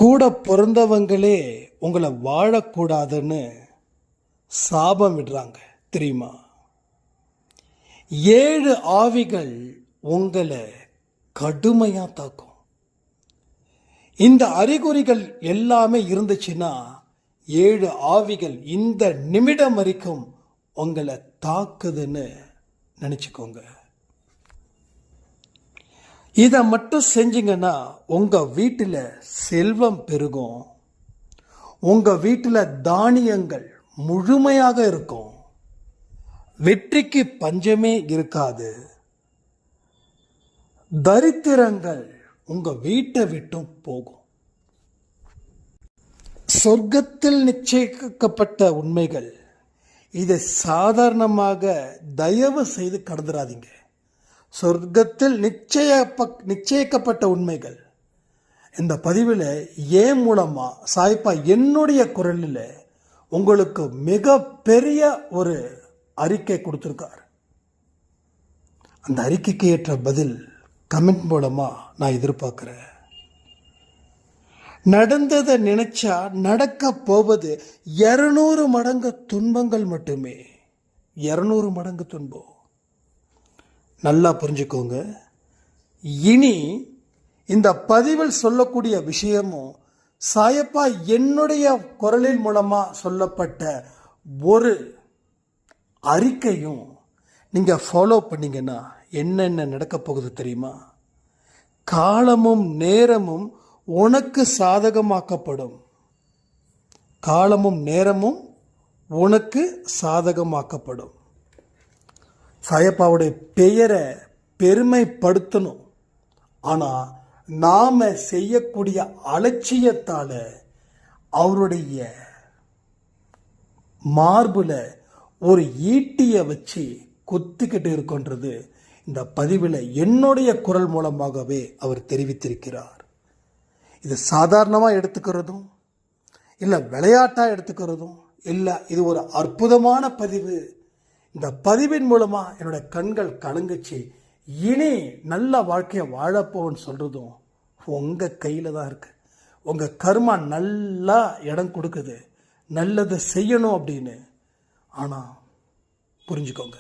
கூட பிறந்தவங்களே உங்களை வாழக்கூடாதுன்னு சாபம் விடுறாங்க தெரியுமா? 7 ஆவிகள் உங்களை கடுமையாக தாக்கும். இந்த அறிகுறிகள் எல்லாமே இருந்துச்சுன்னா 7 ஆவிகள் இந்த நிமிடம் வரைக்கும் உங்களை தாக்குதுன்னு நினச்சிக்கோங்க. இதை மட்டும் செஞ்சீங்கன்னா உங்கள் வீட்டில் செல்வம் பெருகும், உங்கள் வீட்டில் தானியங்கள் முழுமையாக இருக்கும், வெற்றிக்கு பஞ்சமே இருக்காது, தரித்திரங்கள் உங்கள் வீட்டை விட்டும் போகும். சொர்க்கத்தில் நிச்சயிக்கப்பட்ட உண்மைகள். இதை சாதாரணமாக தயவு செய்து கடந்துடாதீங்க. சொர்க்கத்தில் நிச்சயிக்கப்பட்ட உண்மைகள். இந்த பதிவில் ஏன் மூலமா சாய்ப்பா என்னுடைய குரலில் உங்களுக்கு மிக பெரிய ஒரு அறிக்கை கொடுத்துருக்கார். அந்த அறிக்கைக்கு ஏற்ற பதில் கமெண்ட் மூலமா நான் எதிர்பார்க்கிறேன். நடந்ததை நினைச்சா நடக்க போவது 200 மடங்கு துன்பங்கள் மட்டுமே. 200 மடங்கு துன்பம். நல்லா புரிஞ்சுக்கோங்க. இனி இந்த பதிவில் சொல்லக்கூடிய விஷயமும் சாயப்பா என்னுடைய குரலின் மூலமா சொல்லப்பட்ட ஒரு அறிக்கையும் நீங்க ஃபாலோ பண்ணீங்கன்னா என்னென்ன நடக்க போகுது தெரியுமா? காலமும் நேரமும் உனக்கு சாதகமாக்கப்படும். காலமும் நேரமும் உனக்கு சாதகமாக்கப்படும். சாயப்பாவுடைய பெயரை பெருமைப்படுத்தணும். ஆனால் நாம் செய்யக்கூடிய அலட்சியத்தால் அவருடைய மார்பில் ஒரு ஈட்டியை வச்சு கொத்திக்கிட்டு இருக்கின்றது இந்த பதிவில் என்னுடைய குரல் மூலமாகவே அவர் தெரிவித்திருக்கிறார். இது சாதாரணமாக எடுத்துக்கிறதும் இல்லை விளையாட்டாக எடுத்துக்கிறதும் இல்லை, இது ஒரு அற்புதமான பதிவு. இந்த பதிவின் மூலமாக என்னோட கண்கள் கலங்குச்சு. இனி நல்ல வாழ்க்கையை வாழப்போன்னு சொல்கிறதும் உங்கள் கையில் தான் இருக்குது. உங்கள் கர்மா நல்லா இடம் கொடுக்குது நல்லதை செய்யணும் அப்படின்னு. ஆனால் புரிஞ்சுக்கோங்க,